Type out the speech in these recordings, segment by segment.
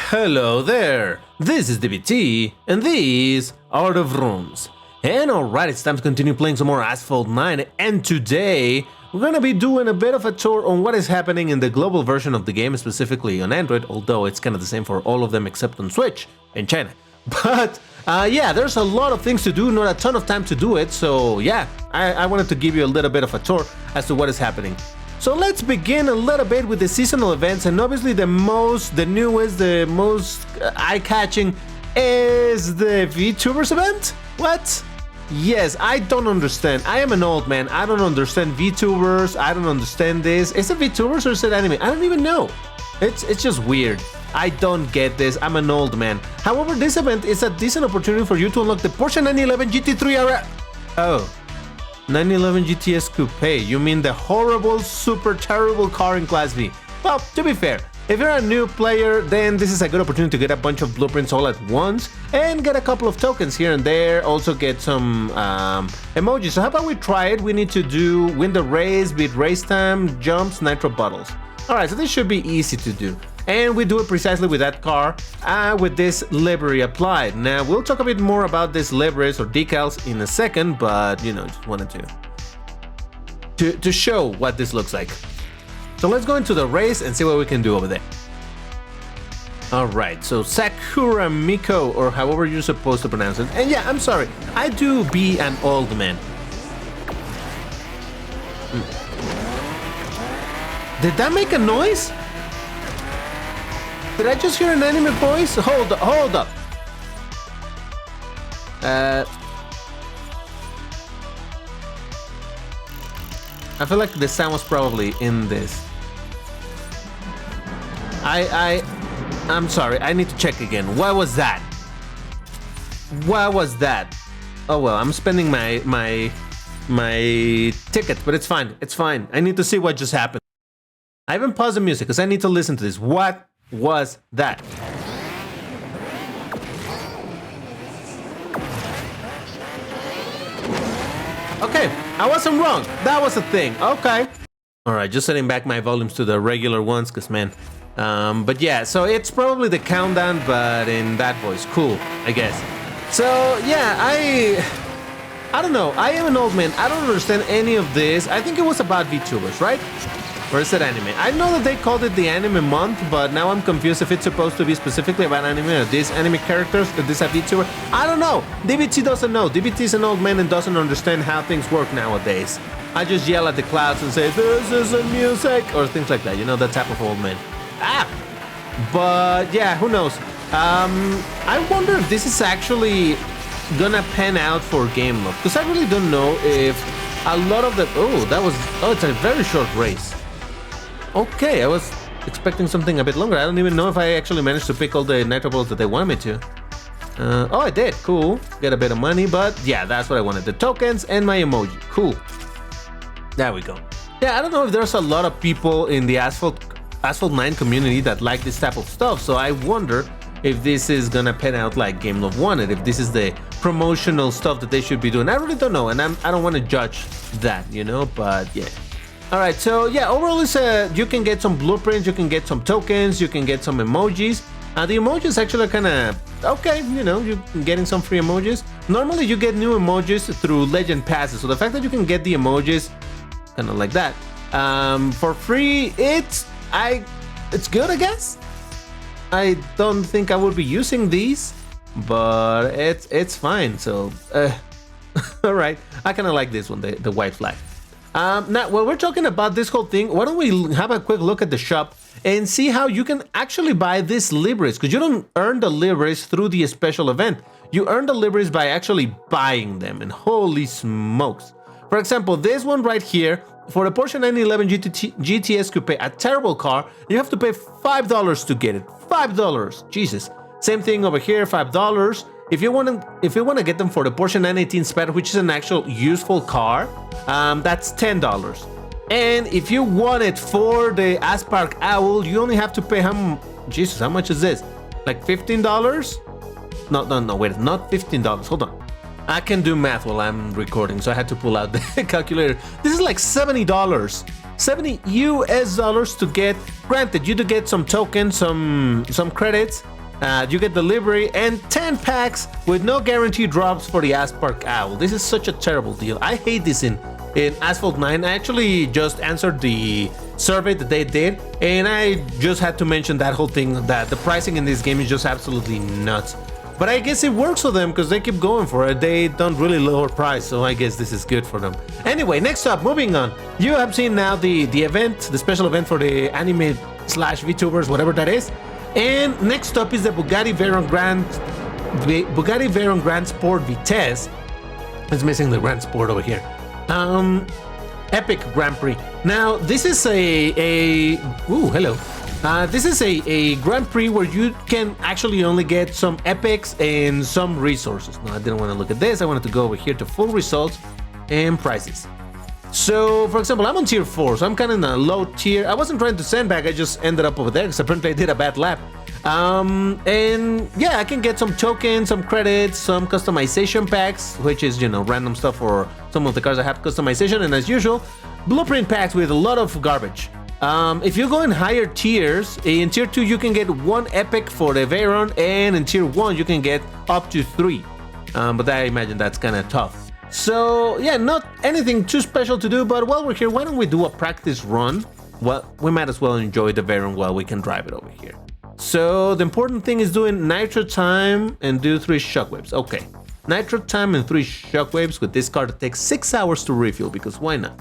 Hello there, this is DBT, and these are the rooms. And alright, it's time to continue playing some more Asphalt 9, and today we're gonna be doing a bit of a tour on what is happening in the global version of the game, specifically on Android, although it's kind of the same for all of them except on Switch in China. But yeah, there's a lot of things to do, not a ton of time to do it, so yeah, I wanted to give you a little bit of a tour as to what is happening. So let's begin a little bit with the seasonal events, and obviously the most eye-catching is the VTubers event? What? Yes, I don't understand. I am an old man. I don't understand VTubers. I don't understand this. Is it VTubers or is it anime? I don't even know. It's just weird. I don't get this. I'm an old man. However, this event is a decent opportunity for you to unlock the Porsche 911 GT3 R.I.P. Oh. 911 GTS Coupe, you mean the horrible, super terrible car in Class B. Well, to be fair, if you're a new player, then this is a good opportunity to get a bunch of blueprints all at once and get a couple of tokens here and there, also get some emojis. So how about we try it? We need to win the race, beat race time, jumps, nitro bottles. Alright, so this should be easy to do. And we do it precisely with that car, with this livery applied. Now, we'll talk a bit more about these liveries or decals in a second, but, you know, just wanted to show what this looks like. So let's go into the race and see what we can do over there. Alright, so Sakura Miko, or however you're supposed to pronounce it. And yeah, I'm sorry, I do be an old man. Did that make a noise? Did I just hear an anime voice? Hold up. I feel like the sound was probably in this. I'm sorry, I need to check again. What was that? What was that? Oh well, I'm spending my ticket, but it's fine. It's fine. I need to see what just happened. I haven't paused the music because I need to listen to this. What was that? Okay, I wasn't wrong. That was a thing. Okay. Alright, just setting back my volumes to the regular ones, because man. But yeah, so it's probably the countdown, but in that voice. Cool, I guess. So yeah, I don't know. I am an old man. I don't understand any of this. I think it was about VTubers, right? Or is it anime? I know that they called it the anime month, but now I'm confused if it's supposed to be specifically about anime or these anime characters, or this a VTuber. I don't know. DBT doesn't know. DBT is an old man and doesn't understand how things work nowadays. I just yell at the clouds and say, "This isn't music," or things like that. You know, that type of old man. But yeah, who knows? I wonder if this is actually gonna pan out for game love, because I really don't know if a lot of the... it's a very short race. Okay, I was expecting something a bit longer. I don't even know if I actually managed to pick all the nitro balls that they wanted me to. Oh, I did. Cool. Get a bit of money, but yeah, that's what I wanted. The tokens and my emoji. Cool. There we go. Yeah, I don't know if there's a lot of people in the Asphalt 9 community that like this type of stuff, so I wonder if this is gonna pan out like Game Love wanted, if this is the promotional stuff that they should be doing. I really don't know, and I don't want to judge that, you know, but yeah. Alright, so yeah, overall it's you can get some blueprints, you can get some tokens, you can get some emojis. The emojis actually are kind of okay, you know, you're getting some free emojis. Normally you get new emojis through legend passes, so the fact that you can get the emojis kind of like that for free, it's good, I guess. I don't think I would be using these, but it's fine. So all right, I kind of like this one, the white flag. Now, while we're talking about this whole thing, why don't we have a quick look at the shop and see how you can actually buy these liveries, because you don't earn the liveries through the special event. You earn the liveries by actually buying them, and holy smokes. For example, this one right here, for the Porsche 911 GTS Coupe, a terrible car, you have to pay $5 to get it. $5, Jesus. Same thing over here, $5. If you want to get them for the Porsche 918 Spano, which is an actual useful car, that's $10. And if you want it for the Aspark Owl, you only have to pay how much is this? Like $15? No, wait, not $15. Hold on. I can do math while I'm recording, so I had to pull out the calculator. This is like $70. 70 US dollars to get, granted you do get some tokens, some credits, You get delivery and 10 packs with no guaranteed drops for the Aspark Owl. This is such a terrible deal. I hate this in Asphalt 9. I actually just answered the survey that they did, and I just had to mention that whole thing, that the pricing in this game is just absolutely nuts. But I guess it works for them because they keep going for it. They don't really lower price, so I guess this is good for them. Anyway, next up, moving on. You have seen now the event, the special event for the anime slash VTubers, whatever that is. And next up is the Bugatti Veyron Grand Sport Vitesse. It's missing the Grand Sport over here. Epic Grand Prix. Now this is this is a Grand Prix where you can actually only get some epics and some resources. No, I didn't want to look at this. I wanted to go over here to full results and prices. So, for example, I'm on tier 4, so I'm kind of in a low tier. I wasn't trying to sandbag, I just ended up over there because apparently I did a bad lap. And yeah, I can get some tokens, some credits, some customization packs, which is, you know, random stuff for some of the cars that have customization, and as usual, blueprint packs with a lot of garbage. If you go in higher tiers, in tier 2 you can get 1 epic for the Veyron, and in tier 1 you can get up to 3. But I imagine that's kind of tough. So yeah, not anything too special to do, but while we're here, why don't we do a practice run? Well, we might as well enjoy the Veyron while we can drive it over here. So the important thing is doing nitro time and do 3 shockwaves. Okay, nitro time and 3 shockwaves with this car that takes 6 hours to refuel, because why not?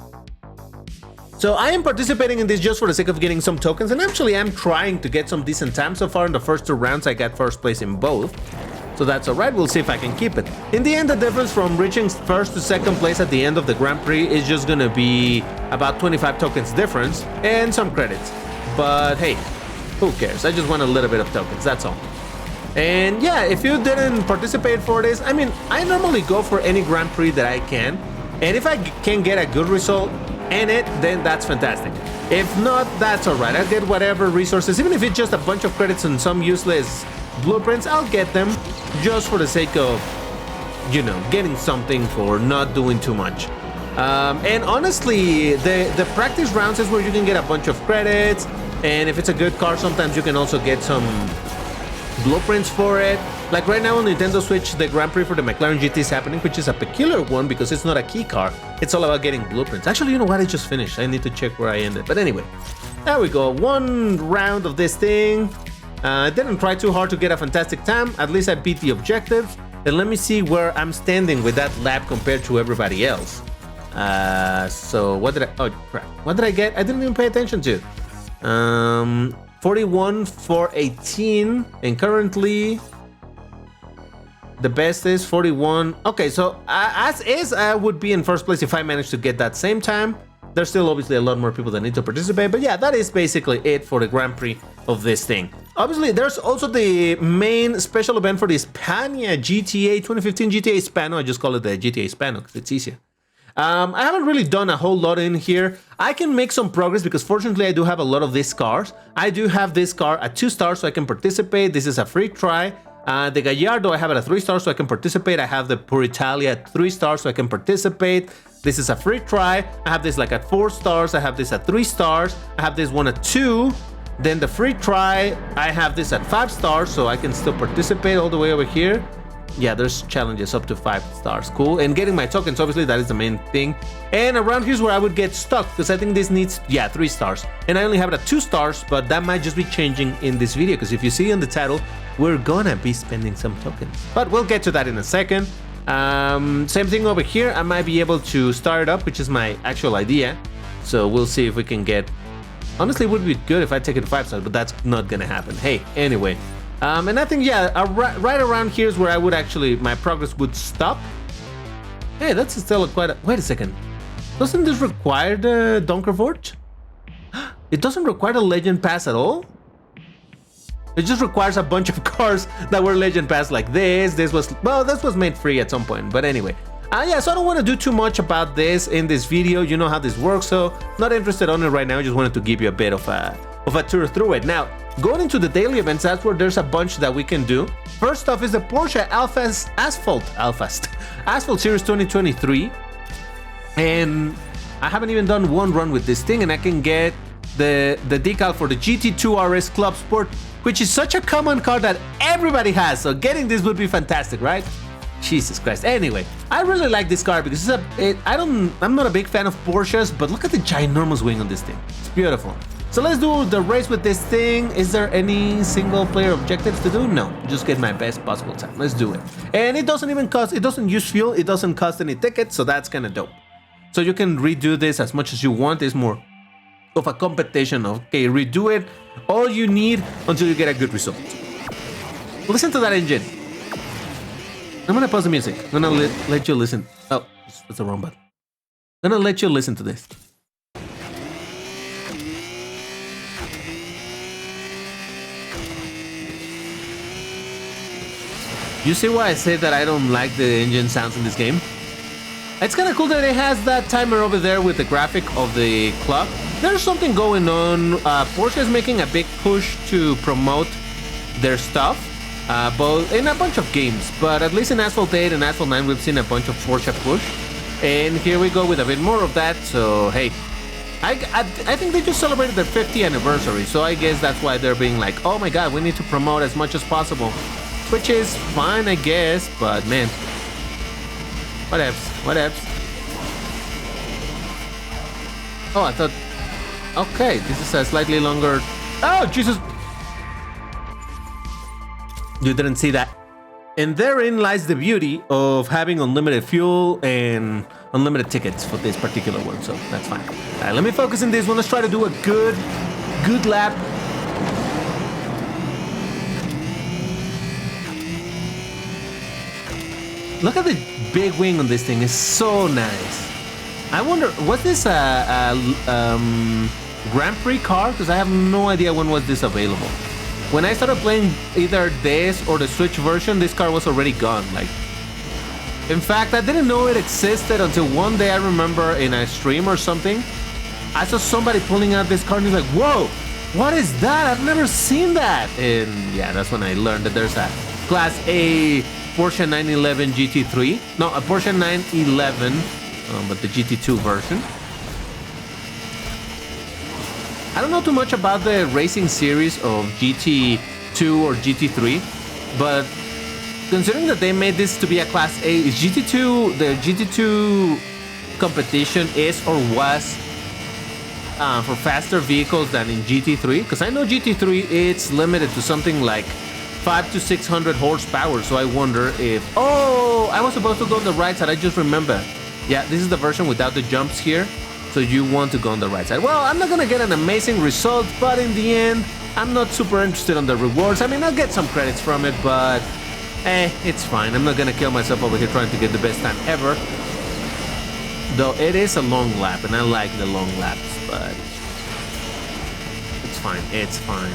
So I am participating in this just for the sake of getting some tokens, and actually I'm trying to get some decent time. So far in the first 2 rounds I got first place in both. So that's alright, we'll see if I can keep it. In the end, the difference from reaching first to second place at the end of the Grand Prix is just gonna be about 25 tokens difference and some credits. But hey, who cares? I just want a little bit of tokens, that's all. And yeah, if you didn't participate for this, I mean, I normally go for any Grand Prix that I can. And if I can get a good result in it, then that's fantastic. If not, that's alright. I'll get whatever resources, even if it's just a bunch of credits and some useless blueprints, I'll get them just for the sake of, you know, getting something for not doing too much. And honestly, the practice rounds is where you can get a bunch of credits, and if it's a good car, sometimes you can also get some blueprints for it. Like right now on Nintendo Switch, the Grand Prix for the McLaren GT is happening, which is a peculiar one because it's not a key car. It's all about getting blueprints. Actually, you know what? I just finished. I need to check where I ended. But anyway, there we go. 1 round of this thing. I didn't try too hard to get a fantastic time. At least I beat the objectives. And let me see where I'm standing with that lap compared to everybody else. So what did I... Oh, crap. What did I get? I didn't even pay attention to. 41 for 18. And currently, the best is 41. Okay, so as is, I would be in first place if I managed to get that same time. There's still obviously a lot more people that need to participate, but yeah, that is basically it for the Grand Prix of this thing. Obviously, there's also the main special event for the Spania GTA 2015 GTA Spano. I just call it the GTA Spano because it's easier. I haven't really done a whole lot in here. I can make some progress because fortunately I do have a lot of these cars. I do have this car at 2 stars, so I can participate. This is a free try. The Gallardo I have it at 3 stars, so I can participate. I have the Puritalia at 3 stars, so I can participate. This is a free try. I have this like at 4 stars. I have this at 3 stars. I have this one at 2. Then the free try, I have this at 5 stars, so I can still participate all the way over here. Yeah, there's challenges up to 5 stars. Cool. And getting my tokens, obviously, that is the main thing. And around here's where I would get stuck, because I think this needs, 3 stars. And I only have it at 2 stars, but that might just be changing in this video, because if you see in the title, we're gonna be spending some tokens. But we'll get to that in a second. Same thing over here. I might be able to start it up, which is my actual idea. So we'll see if we can get... Honestly, it would be good if I take it to 5 stars, but that's not gonna happen. Hey, anyway. And I think, right around here is where I would actually... my progress would stop. Hey, that's still quite a... Wait a second. Doesn't this require the Donkervoort? It doesn't require the Legend Pass at all? It just requires a bunch of cars that were Legend Pass like this. This was... well, this was made free at some point, but anyway. Yeah, so I don't want to do too much about this in this video. You know how this works, so not interested on it right now. I just wanted to give you a bit of a tour through it. Now, going into the daily events, that's where there's a bunch that we can do. First off is the Porsche Asphalt Series 2023. And I haven't even done one run with this thing, and I can get the decal for the GT2 RS Club Sport, which is such a common car that everybody has. So getting this would be fantastic, right? Jesus Christ. Anyway, I really like this car because I'm not a big fan of Porsches, but look at the ginormous wing on this thing. It's beautiful. So let's do the race with this thing. Is there any single player objectives to do? No, just get my best possible time. Let's do it. And it doesn't even cost, it doesn't use fuel, it doesn't cost any tickets, so that's kind of dope. So you can redo this as much as you want. It's more of a competition of, okay, redo it all you need until you get a good result. Listen to that engine. I'm gonna pause the music. I'm gonna let you listen. Oh, that's the wrong button. I'm gonna let you listen to this. You see why I say that I don't like the engine sounds in this game? It's kind of cool that it has that timer over there with the graphic of the clock. There's something going on. Porsche is making a big push to promote their stuff, both in a bunch of games, but at least in Asphalt 8 and Asphalt 9 we've seen a bunch of Porsche push. And here we go with a bit more of that, so hey. I think they just celebrated their 50th anniversary, so I guess that's why they're being like, oh my god, we need to promote as much as possible. Which is fine, I guess, but man. Whatevs. Oh, I thought... Okay, this is a slightly longer... Oh, Jesus! You didn't see that. And therein lies the beauty of having unlimited fuel and unlimited tickets for this particular one, so that's fine. Alright, let me focus on this one. Let's try to do a good lap. Look at the big wing on this thing. It's so nice. I wonder, was this a Grand Prix car? Because I have no idea when was this available. When I started playing either this or the Switch version, this car was already gone. Like, in fact, I didn't know it existed until one day I remember in a stream or something. I saw somebody pulling out this car and he's like, whoa, what is that? I've never seen that. And yeah, that's when I learned that there's a Class A Porsche 911 GT3. No, a Porsche 911, but the GT2 version. I don't know too much about the racing series of GT2 or GT3, but considering that they made this to be a Class A, is GT2, the GT2 competition is or was for faster vehicles than in GT3? Because I know GT3, it's limited to something like 500 to 600 horsepower, so I wonder if... Oh, I was supposed to go on the right side, I just remember. Yeah, this is the version without the jumps here, so you want to go on the right side. Well, I'm not gonna get an amazing result, but in the end, I'm not super interested on the rewards. I mean, I'll get some credits from it, but... it's fine. I'm not gonna kill myself over here trying to get the best time ever. Though it is a long lap, and I like the long laps, but... It's fine, it's fine.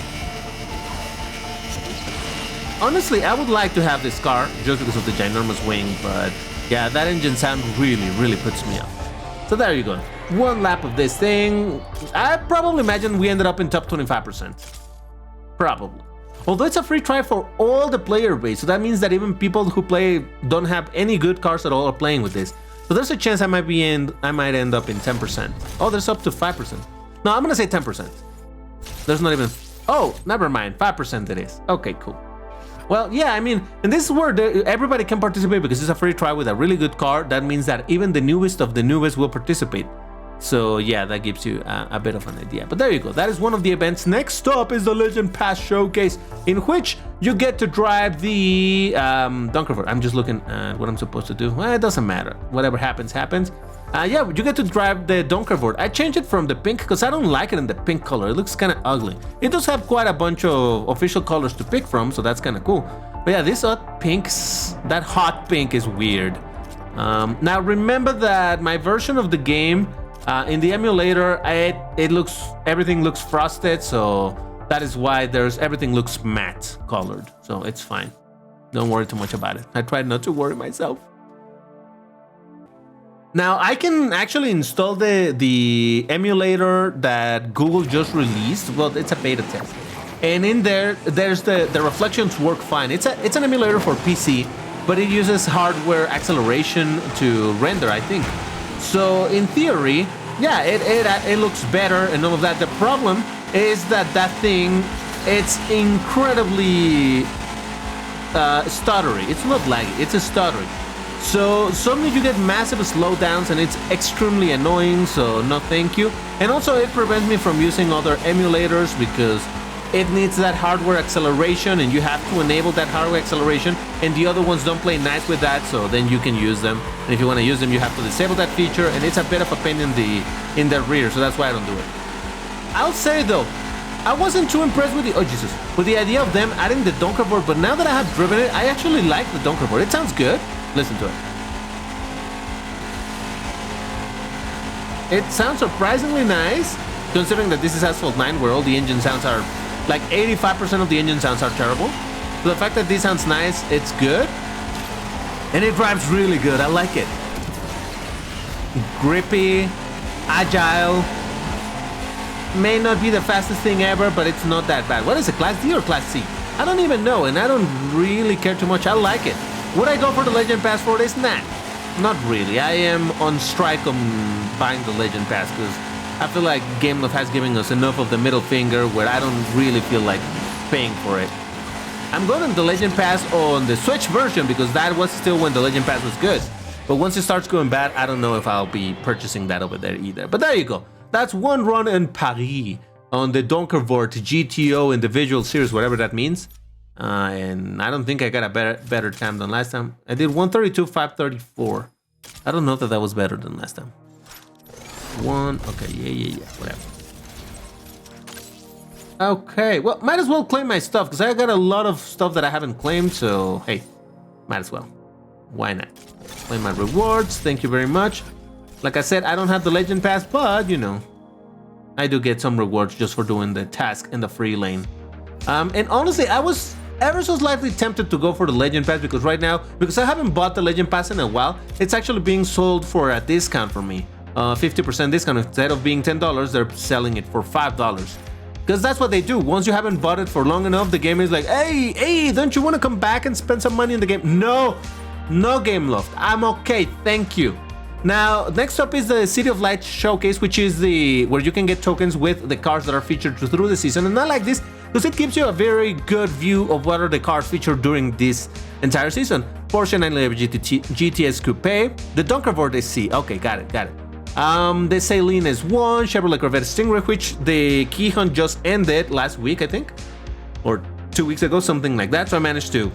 Honestly, I would like to have this car just because of the ginormous wing, but yeah, that engine sound really puts me off. So there you go. One lap of this thing. I probably imagine we ended up in top 25%. Probably. Although it's a free try for all the player base, so that means that even people who don't have any good cars at all are playing with this. So there's a chance I might end up in 10%. Oh, there's up to 5%. No, I'm gonna say 10%. There's not even... Oh, never mind. 5% it is. Okay, cool. Well, yeah, I mean, and this is where everybody can participate because it's a free try with a really good car. That means that even the newest of the newest will participate. So yeah, that gives you a bit of an idea. But there you go. That is one of the events. Next up is the Legend Pass Showcase, in which you get to drive the Dunkerford. I'm just looking at what I'm supposed to do. Well, it doesn't matter. Whatever happens, happens. Yeah, you get to drive the Dunkerford. I changed it from the pink because I don't like it in the pink color. It looks kind of ugly. It does have quite a bunch of official colors to pick from, so that's kind of cool. But yeah, this that hot pink is weird. Now remember that my version of the game in the emulator, everything looks frosted, so that is why everything looks matte colored. So it's fine. Don't worry too much about it. I tried not to worry myself. Now I can actually install the emulator that Google just released. Well, it's a beta test, and in there's the reflections work fine. It's an emulator for PC, but it uses hardware acceleration to render, I think. So in theory, yeah, it looks better and all of that. The problem is that thing, it's incredibly stuttery. It's not laggy, it's a stuttery. So suddenly you get massive slowdowns and it's extremely annoying, so no thank you. And also it prevents me from using other emulators because it needs that hardware acceleration and you have to enable that hardware acceleration, and the other ones don't play nice with that, so then you can use them. And if you want to use them, you have to disable that feature, and it's a bit of a pain in the rear, so that's why I don't do it. I'll say though, I wasn't too impressed with with the idea of them adding the dunker board, but now that I have driven it, I actually like the dunker board. It sounds good. Listen to it. It sounds surprisingly nice, considering that this is Asphalt 9, where all the engine sounds are, like 85% of the engine sounds are terrible. So the fact that this sounds nice, it's good. And it drives really good, I like it. Grippy, agile. May not be the fastest thing ever, but it's not that bad. What is it, Class D or Class C? I don't even know, and I don't really care too much. I like it. Would I go for the Legend Pass for this? Nah, not really. I am on strike on buying the Legend Pass because I feel like GameLove has given us enough of the middle finger where I don't really feel like paying for it. I'm going on the Legend Pass on the Switch version because that was still when the Legend Pass was good. But once it starts going bad, I don't know if I'll be purchasing that over there either. But there you go. That's one run in Paris on the Donkervoort GTO individual series, whatever that means. And I don't think I got a better time than last time. I did 132.534. I don't know that was better than last time. Okay, yeah, whatever. Okay, well, might as well claim my stuff because I got a lot of stuff that I haven't claimed, so hey, might as well. Why not? Claim my rewards, thank you very much. Like I said, I don't have the Legend Pass, but you know, I do get some rewards just for doing the task in the free lane. And honestly, I was ever so slightly tempted to go for the Legend Pass because right now, because I haven't bought the Legend Pass in a while, it's actually being sold for a discount for me. 50% discount. Instead of being $10, they're selling it for $5. Because that's what they do. Once you haven't bought it for long enough, the game is like, hey, don't you want to come back and spend some money in the game? No GameLoft. I'm okay, thank you. Now, next up is the City of Lights Showcase, which is where you can get tokens with the cars that are featured through the season. And I like this because it gives you a very good view of what are the cars featured during this entire season. Porsche 911 GTS Coupe, the Donkervoort SC. Okay, got it. The Saline is one, Chevrolet Corvette Stingray, which the key hunt just ended last week, I think, or 2 weeks ago, something like that. So I managed to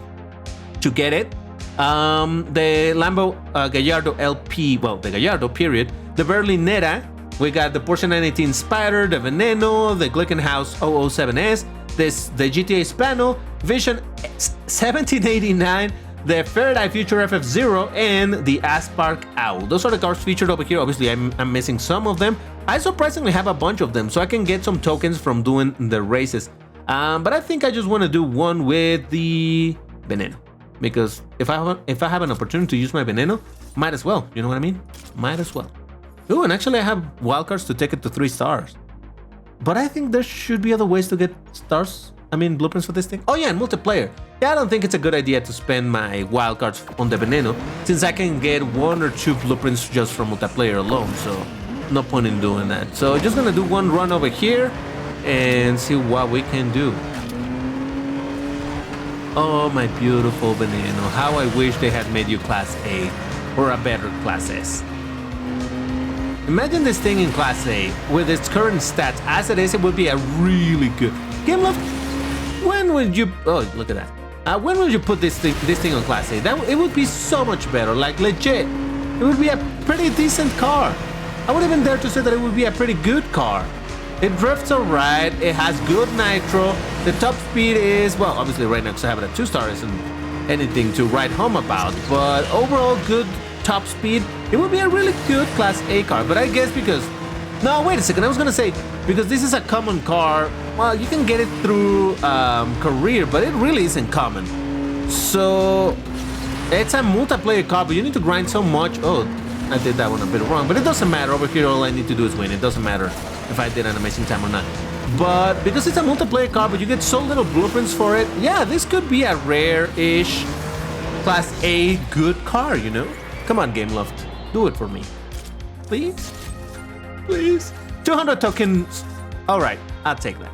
get it. The Lambo Gallardo LP, well, the Gallardo period, the Berlinetta, we got the Porsche 918 Spider, the Veneno, the Glickenhaus 007S, the GTA Spano, Vision 1789, the Faraday Future FF0, and the Aspark Owl. Those are the cars featured over here. Obviously, I'm missing some of them. I surprisingly have a bunch of them, so I can get some tokens from doing the races. But I think I just want to do one with the Veneno. Because if I have an opportunity to use my Veneno, might as well. You know what I mean? Might as well. Ooh, and actually I have wildcards to take it to 3 stars. But I think there should be other ways to get stars. I mean, blueprints for this thing. Oh yeah, and multiplayer. Yeah, I don't think it's a good idea to spend my wildcards on the Veneno, since I can get 1 or 2 blueprints just from multiplayer alone. So no point in doing that. So just gonna do one run over here and see what we can do. Oh, my beautiful Veneno. How I wish they had made you Class A or a better Class S. Imagine this thing in Class A. With its current stats as it is, it would be a really good... GameLove, when would you... Oh, look at that. When would you put this thing on Class A? It would be so much better, like legit. It would be a pretty decent car. I would even dare to say that it would be a pretty good car. It drifts alright, it has good nitro, the top speed is, well, obviously right now because I have it at 2 stars isn't anything to write home about, but overall good top speed. It would be a really good Class A car, but I guess because... No, wait a second, I was gonna say, because this is a common car, well, you can get it through career, but it really isn't common. So, it's a multiplayer car, but you need to grind so much. Oh, I did that one a bit wrong, but it doesn't matter. Over here, all I need to do is win. It doesn't matter if I did an amazing time or not. But because it's a multiplayer car, but you get so little blueprints for it, yeah, this could be a rare-ish Class A good car, you know? Come on, GameLoft, do it for me. Please? please. 200 tokens. All right, I'll take that.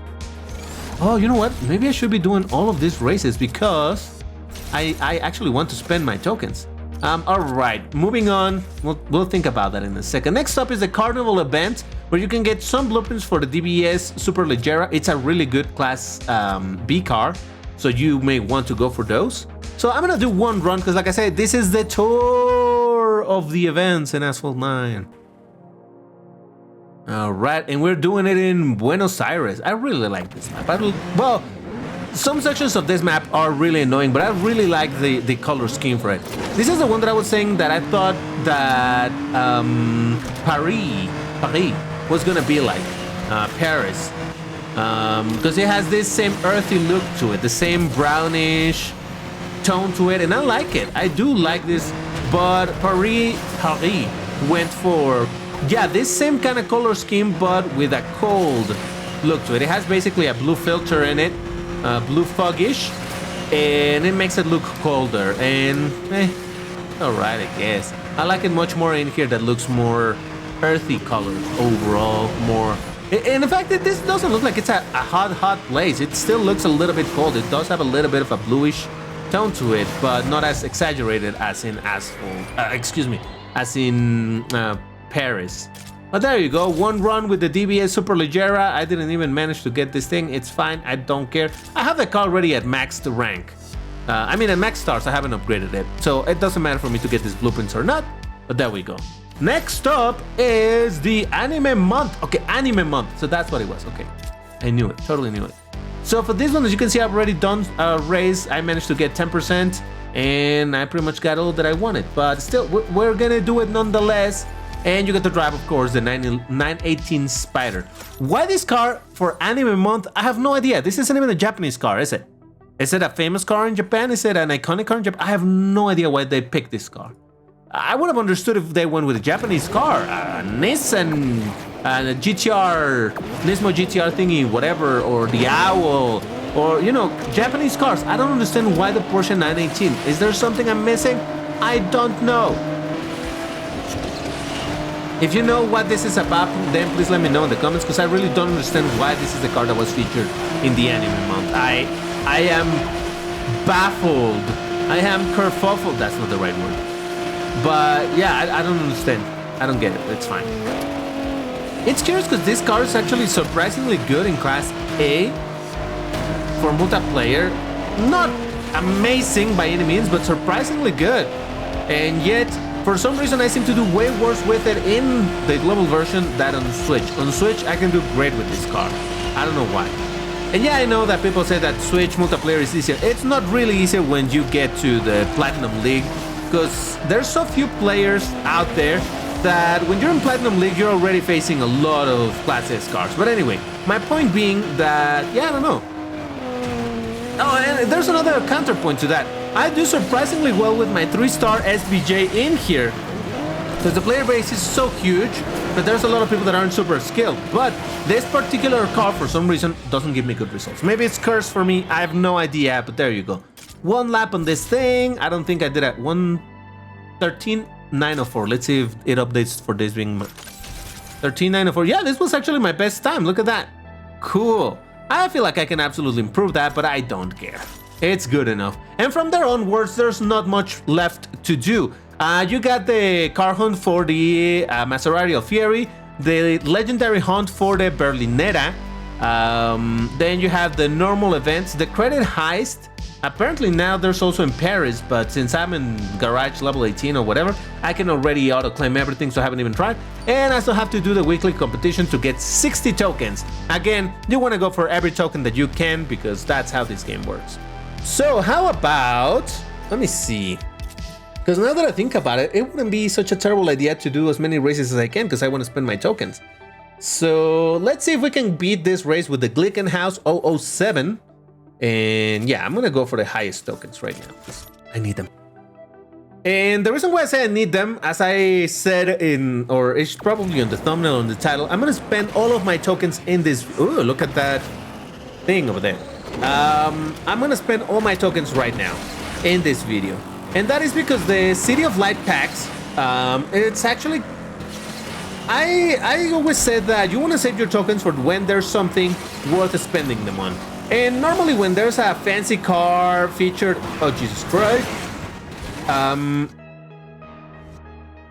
Oh, you know what? Maybe I should be doing all of these races because I actually want to spend my tokens. All right, moving on. We'll think about that in a second. Next up is the Carnival event, where you can get some blueprints for the DBS Superleggera. It's a really good class B car, so you may want to go for those. So I'm gonna do one run because, like I said, this is the tour of the events in Asphalt 9. All right, and we're doing it in Buenos Aires. I really like this map. Well, some sections of this map are really annoying, but I really like the color scheme for it. This is the one that I was saying that I thought that Paris was gonna be like Paris, because it has this same earthy look to it, the same brownish tone to it, and I like it. I do like this, but Paris went for, yeah, this same kind of color scheme, but with a cold look to it. It has basically a blue filter in it, blue foggish, and it makes it look colder. And all right, I guess I like it much more in here. That looks more earthy colors overall, more. And in fact, this doesn't look like it's a hot place. It still looks a little bit cold. It does have a little bit of a bluish tone to it, but not as exaggerated as in as in Paris. But there you go, one run with the DBS Superleggera. I didn't even manage to get this thing. It's fine, I don't care. I have the car already at max rank. I mean at max stars, I haven't upgraded it. So it doesn't matter for me to get these blueprints or not, but there we go. Next up is the anime month. Okay, anime month, so that's what it was, okay. I knew it, totally knew it. So for this one, as you can see, I've already done a race. I managed to get 10%, and I pretty much got all that I wanted. But still, we're gonna do it nonetheless. And you get to drive, of course, the 918 Spider. Why this car for anime month? I have no idea. This isn't even a Japanese car, is it? Is it a famous car in Japan? Is it an iconic car in Japan? I have no idea why they picked this car. I would have understood if they went with a Japanese car, a Nissan, a GTR, Nismo GTR thingy, whatever, or the Owl, or, you know, Japanese cars. I don't understand why the Porsche 918. Is there something I'm missing? I don't know. If you know what this is about, then please let me know in the comments, because I really don't understand why this is the car that was featured in the anime month. I am baffled. I am kerfuffled. That's not the right word. But yeah, I don't understand. I don't get it. It's fine. It's curious because this car is actually surprisingly good in Class A for multiplayer. Not amazing by any means, but surprisingly good. And yet, for some reason, I seem to do way worse with it in the global version than on Switch. On Switch, I can do great with this car. I don't know why. And yeah, I know that people say that Switch multiplayer is easier. It's not really easier when you get to the Platinum League, because there's so few players out there that when you're in Platinum League, you're already facing a lot of Class S cars. But anyway, my point being that, yeah, I don't know. Oh, and there's another counterpoint to that. I do surprisingly well with my 3-star SBJ in here, because the player base is so huge that there's a lot of people that aren't super skilled. But this particular car, for some reason, doesn't give me good results. Maybe it's cursed for me, I have no idea, but there you go. One lap on this thing. I don't think I did at 1:13.904. Let's see if it updates for this being 13.904. Yeah, this was actually my best time. Look at that. Cool. I feel like I can absolutely improve that, but I don't care. It's good enough. And from there onwards, there's not much left to do. You got the car hunt for the Maserati Alfieri, the legendary hunt for the Berlinetta. Then you have the normal events, the credit heist. Apparently now there's also in Paris, but since I'm in garage level 18 or whatever, I can already auto-claim everything, so I haven't even tried. And I still have to do the weekly competition to get 60 tokens. Again, you want to go for every token that you can, because that's how this game works. So how about, let me see, because now that I think about it, it wouldn't be such a terrible idea to do as many races as I can, because I want to spend my tokens. So let's see if we can beat this race with the Glickenhaus 007. And yeah, I'm gonna go for the highest tokens right now, because I need them. And the reason why I say I need them, as I said in, or it's probably on the thumbnail, on the title, I'm gonna spend all of my tokens in this. Ooh, look at that thing over there. I'm gonna spend all my tokens right now in this video. And that is because the City of Light packs, it's actually, I always said that you want to save your tokens for when there's something worth spending them on. And normally when there's a fancy car featured, oh Jesus Christ,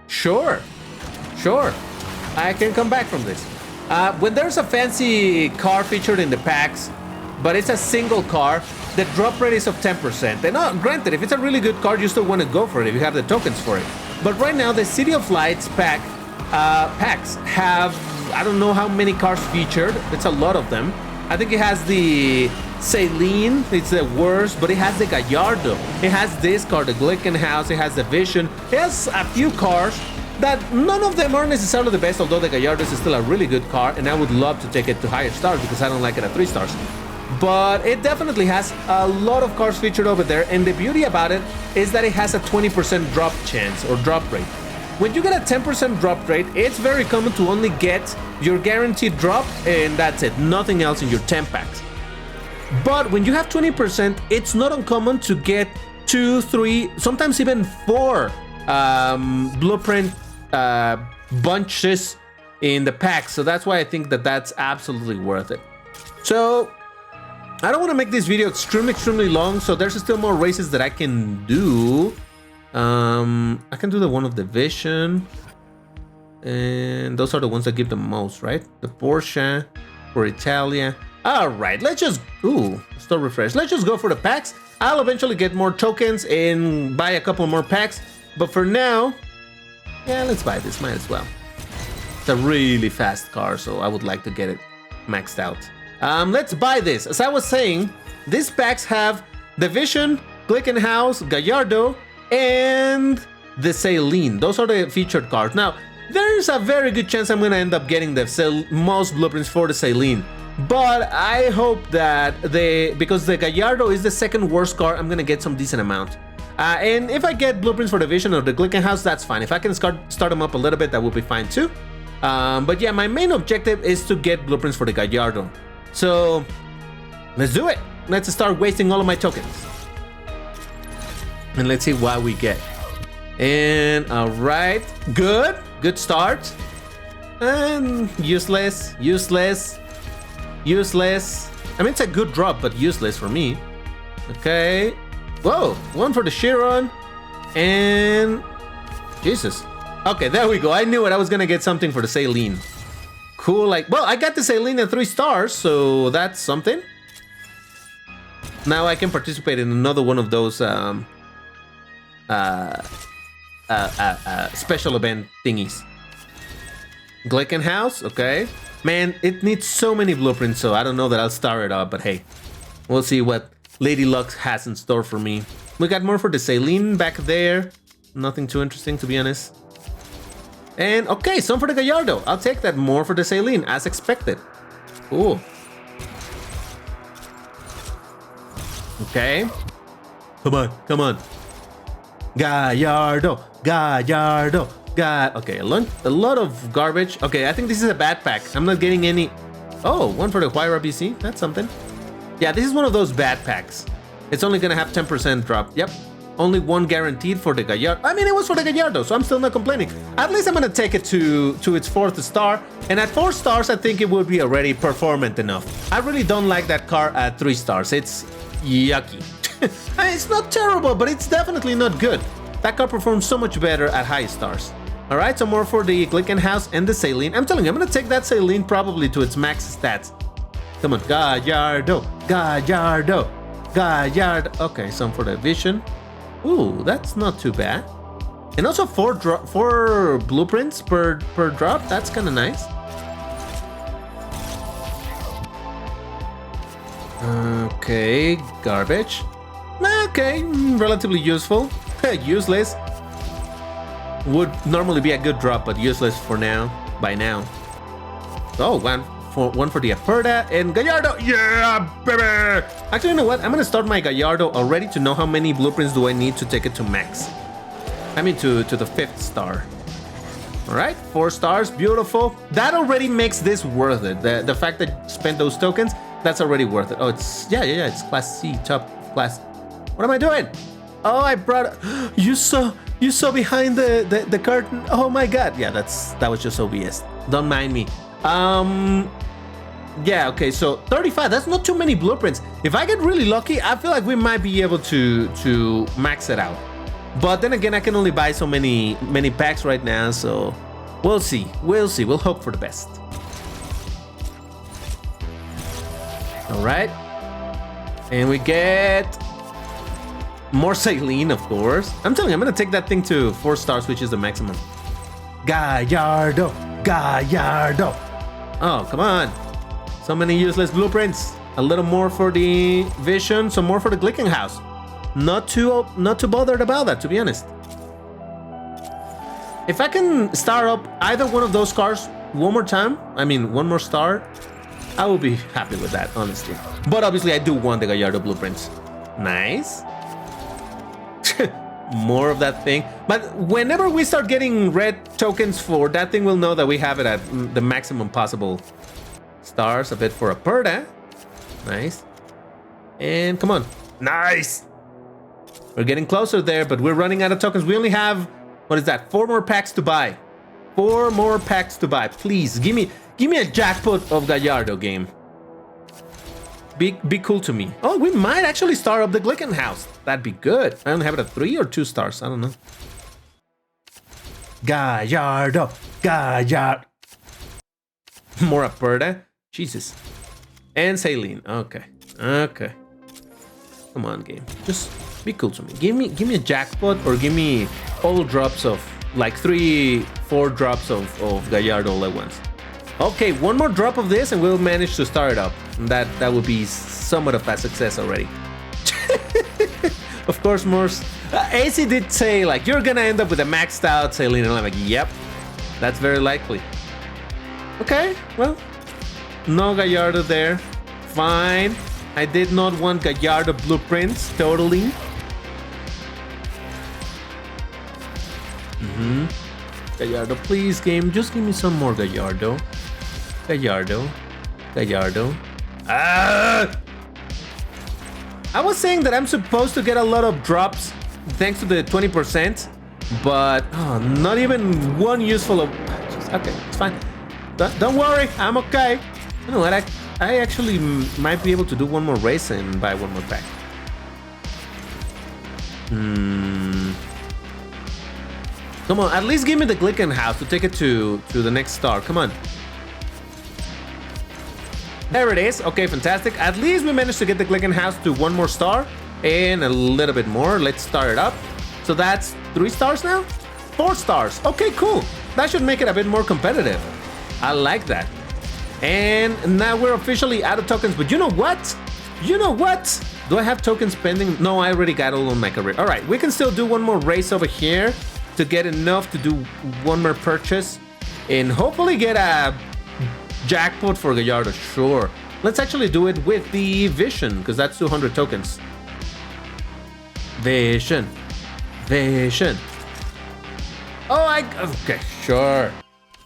sure, I can come back from this. When there's a fancy car featured in the packs, but it's a single car, the drop rate is of 10%. And granted, if it's a really good car, you still want to go for it if you have the tokens for it. But right now, the City of Lights packs have, I don't know how many cars featured. It's a lot of them. I think it has the Celine, it's the worst, but it has the Gallardo. It has this car, the Glickenhaus, it has the Vision. It has a few cars that none of them are necessarily the best, although the Gallardo is still a really good car, and I would love to take it to higher stars because I don't like it at 3 stars. But it definitely has a lot of cars featured over there, and the beauty about it is that it has a 20% drop chance or drop rate. When you get a 10% drop rate, it's very common to only get your guaranteed drop, and that's it, nothing else in your 10 packs. But when you have 20%, it's not uncommon to get 2, 3, sometimes even 4 blueprint bunches in the pack. So that's why I think that that's absolutely worth it. So I don't want to make this video extremely long, so there's still more races that I can do. I can do the one of the Vision, and those are the ones that give the most, right? The Porsche for Italia. All right, let's just store refresh. Let's just go for the packs. I'll eventually get more tokens and buy a couple more packs, but for now, yeah, let's buy this, might as well. It's a really fast car, so I would like to get it maxed out. Let's buy this. As I was saying, these packs have the Vision, Glickenhaus, Gallardo, and the Celine. Those are the featured cars. Now, there's a very good chance I'm gonna end up getting the most blueprints for the Celine. But I hope that because the Gallardo is the second worst car, I'm gonna get some decent amount. And if I get blueprints for the Vision or the Glickenhaus, that's fine. If I can start them up a little bit, that will be fine too. But yeah, my main objective is to get blueprints for the Gallardo. So let's do it. Let's start wasting all of my tokens. And let's see what we get. And all right, good start. And useless. I mean, it's a good drop, but useless for me. Okay. Whoa, one for the Chiron. And Jesus. Okay, there we go. I knew it. I was gonna get something for the Celine. Cool, well, I got the Celine at 3 stars, so that's something. Now I can participate in another one of those special event thingies. Glickenhaus, okay. Man, it needs so many blueprints, so I don't know that I'll star it up, but hey, we'll see what Lady Luck has in store for me. We got more for the Celine back there. Nothing too interesting, to be honest. And okay, some for the Gallardo. I'll take that. More for the Celine, as expected. Cool. Okay. Come on. Gallardo. Okay, a lot of garbage. Okay, I think this is a bad pack. I'm not getting any. Oh, one for the R.I.P. That's something. Yeah, this is one of those bad packs. It's only gonna have 10% drop. Yep. Only one guaranteed for the Gallardo. I mean, it was for the Gallardo, so I'm still not complaining. At least I'm gonna take it to its 4th star. And at 4 stars, I think it will be already performant enough. I really don't like that car at 3 stars. It's yucky. I mean, it's not terrible, but it's definitely not good. That car performs so much better at high stars. All right, so more for the Glickenhaus and the Celine. I'm telling you, I'm gonna take that Celine probably to its max stats. Come on, Gallardo. Okay, some for the Vision. Ooh, that's not too bad. And also 4 blueprints per drop. That's kind of nice. Okay, garbage. Okay, relatively useful. Useless. Would normally be a good drop, but useless for now. By now. Oh, one for the Aperta and Gallardo. Yeah, baby. Actually, you know what? I'm gonna start my Gallardo already to know how many blueprints do I need to take it to max. I mean to the 5th star. All right, 4 stars, beautiful. That already makes this worth it. The fact that you spent those tokens, that's already worth it. Oh, it's yeah, it's class C, top class. What am I doing? Oh, I brought. You saw behind the curtain. Oh my God. Yeah, that was just obvious. Don't mind me. Yeah, okay, so 35, that's not too many blueprints. If I get really lucky, I feel like we might be able to max it out. But then again, I can only buy so many packs right now, so we'll see. We'll see. We'll hope for the best. All right. And we get more saline, of course. I'm telling you, I'm going to take that thing to 4 stars, which is the maximum. Gallardo. Gallardo. Oh, come on. So many useless blueprints. A little more for the vision, some more for the Glickenhaus. Not too bothered about that, to be honest. If I can start up either one of those cars one more time, I mean one more star, I will be happy with that, honestly. But obviously I do want the Gallardo blueprints. Nice. More of that thing. But whenever we start getting red tokens for that thing, we'll know that we have it at the maximum possible stars. A bit for a Perda. Nice. And come on. Nice. We're getting closer there, but we're running out of tokens. We only have, what is that? 4 more packs to buy. 4 more packs to buy. Please, give me a jackpot of Gallardo, game. Be cool to me. Oh, we might actually start up the Glickenhaus. That'd be good. I don't have it at 3 or 2 stars. I don't know. Gallardo. Gallardo. More Aperta. Jesus. And Saline. Okay. Okay. Come on, game. Just be cool to me. Give me a jackpot, or give me all drops of like 3-4 drops of Gallardo all at once. Okay, 1 more drop of this and we'll manage to start it up. And that would be somewhat of a success already. Of course, Morse. AC did say like you're gonna end up with a maxed out Saline, and I'm like, yep, that's very likely. Okay, well, no Gallardo there. Fine. I did not want Gallardo blueprints, totally. Gallardo, please, game, just give me some more Gallardo. Gallardo. Gallardo. Ah! I was saying that I'm supposed to get a lot of drops thanks to the 20%, but not even one useful of... Okay, it's fine. Don't worry, I'm okay. You know what, I actually might be able to do 1 more race and buy 1 more pack. Come on, at least give me the Glickenhaus to take it to the next star. Come on. There it is. Okay, fantastic. At least we managed to get the Glickenhaus to 1 more star and a little bit more. Let's start it up. So that's 3 stars now? 4 stars. Okay, cool. That should make it a bit more competitive. I like that. And now we're officially out of tokens, but you know what? You know what? Do I have tokens pending? No, I already got all on my career. All right, we can still do 1 more race over here to get enough to do 1 more purchase and hopefully get a jackpot for Gallardo. Sure. Let's actually do it with the Vision, because that's 200 tokens. Vision. Vision. Oh, okay, sure.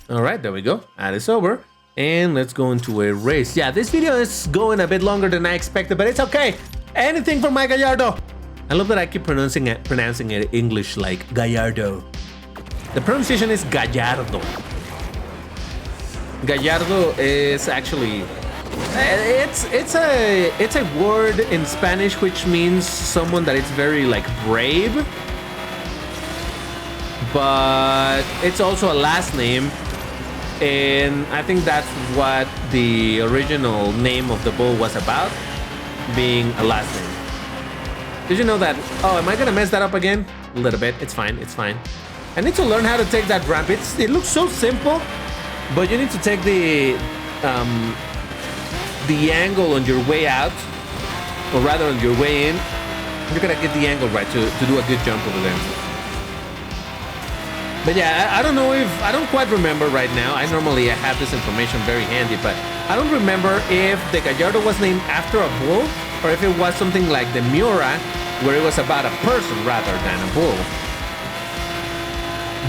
All right, there we go. That is over. And let's go into a race. Yeah, this video is going a bit longer than I expected, but it's okay. Anything for my Gallardo. I love that I keep pronouncing it English like Gallardo. The pronunciation is Gallardo. Gallardo is actually it's a word in Spanish which means someone that is very like brave, but it's also a last name. And I think that's what the original name of the bull was about, being a last name. Did you know that? Oh, am I gonna mess that up again? A little bit. It's fine. It's fine. I need to learn how to take that ramp. It looks so simple, but you need to take the angle on your way out, or rather on your way in. You're gonna get the angle right to do a good jump over there. But yeah, I don't know if... I don't quite remember right now. I normally have this information very handy, but I don't remember if the Gallardo was named after a bull or if it was something like the Miura, where it was about a person rather than a bull.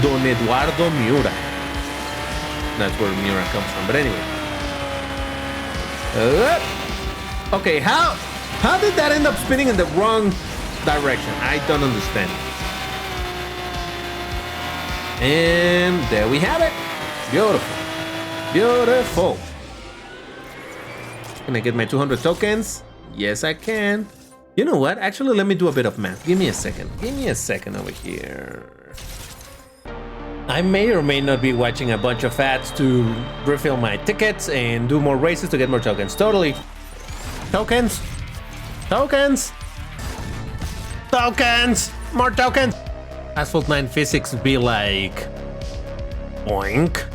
Don Eduardo Miura. That's where Miura comes from. But anyway. Okay, how did that end up spinning in the wrong direction? I don't understand. And there we have it. Beautiful. Beautiful. Can I get my 200 tokens? Yes, I can. You know what? Actually, let me do a bit of math. Give me a second. Give me a second over here. I may or may not be watching a bunch of ads to refill my tickets and do more races to get more tokens. Totally. Tokens. Tokens. Tokens. More tokens. Asphalt 9 physics be like... Boink.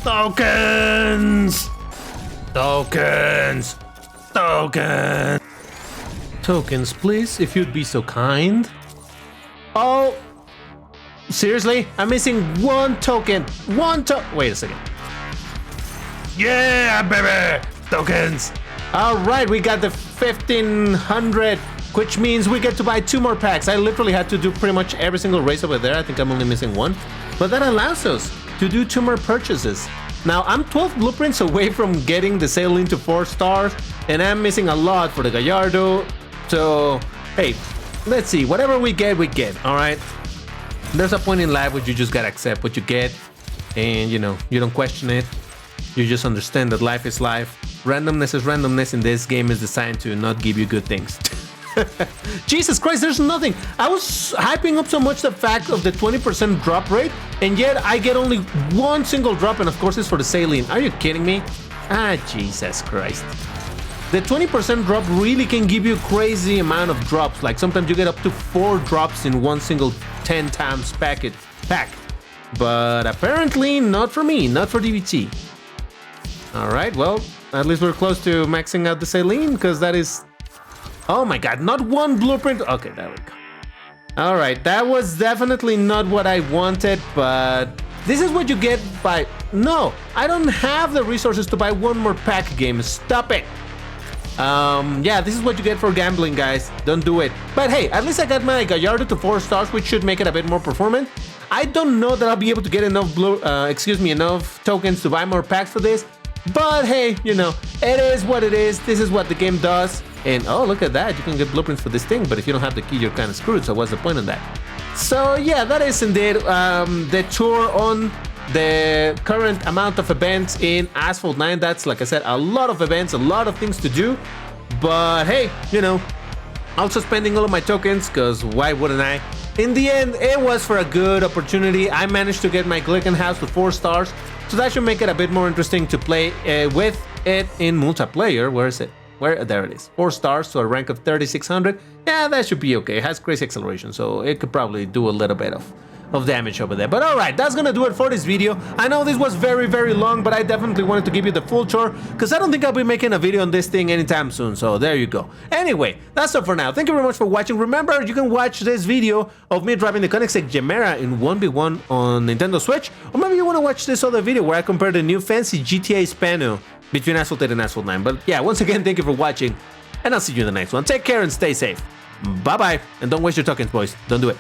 Tokens. Tokens. Tokens. Tokens, please, if you'd be so kind. Oh. Seriously? I'm missing one token. Wait a second. Yeah, baby! Tokens! Alright, we got the 1500, which means we get to buy 2 more packs. I literally had to do pretty much every single race over there. I think I'm only missing 1. But that allows us to do 2 more purchases. Now, I'm 12 blueprints away from getting the sail into 4 stars, and I'm missing a lot for the Gallardo. So, hey, let's see. Whatever we get, alright? There's a point in life where you just gotta accept what you get, and you know, you don't question it. You just understand that life is life. Randomness is randomness, and this game is designed to not give you good things. Jesus Christ, there's nothing. I was hyping up so much the fact of the 20% drop rate, and yet I get only 1 single drop, and of course it's for the saline. Are you kidding me? Ah, Jesus Christ. The 20% drop really can give you a crazy amount of drops. Like sometimes you get up to 4 drops in 1 single 10 times pack. But apparently not for me, not for DVT. Alright, well, at least we're close to maxing out the saline, because that is... Oh my god, not 1 blueprint. Okay, there we go. Alright, that was definitely not what I wanted, but this is what you get by... No, I don't have the resources to buy 1 more pack game. Stop it. Yeah, this is what you get for gambling, guys. Don't do it. But hey, at least I got my Gallardo to 4 stars, which should make it a bit more performant. I don't know that I'll be able to get enough enough tokens to buy more packs for this. But hey, you know, it is what it is. This is what the game does. And oh, look at that. You can get blueprints for this thing, but if you don't have the key, you're kind of screwed. So what's the point of that? So yeah, that is indeed the tour on the current amount of events in Asphalt 9. That's, like I said, a lot of events, a lot of things to do. But hey, you know, also spending all of my tokens, because why wouldn't I? In the end, it was for a good opportunity. I managed to get my Glickenhaus to 4 stars, so that should make it a bit more interesting to play with it in multiplayer. Where is it? There it is. 4 stars to a rank of 3600. Yeah, that should be okay. It has crazy acceleration, so it could probably do a little bit of damage over there. But alright, that's gonna do it for this video. I know this was very long, but I definitely wanted to give you the full tour, because I don't think I'll be making a video on this thing anytime soon, so there you go. Anyway, that's all for now. Thank you very much for watching. Remember, you can watch this video of me driving the Koenigsegg Gemera in 1v1 on Nintendo Switch, or maybe you want to watch this other video where I compare the new fancy GTA Spano between Asphalt 8 and Asphalt 9. But yeah, once again, thank you for watching, and I'll see you in the next one. Take care and stay safe. Bye-bye, and don't waste your tokens, boys. Don't do it.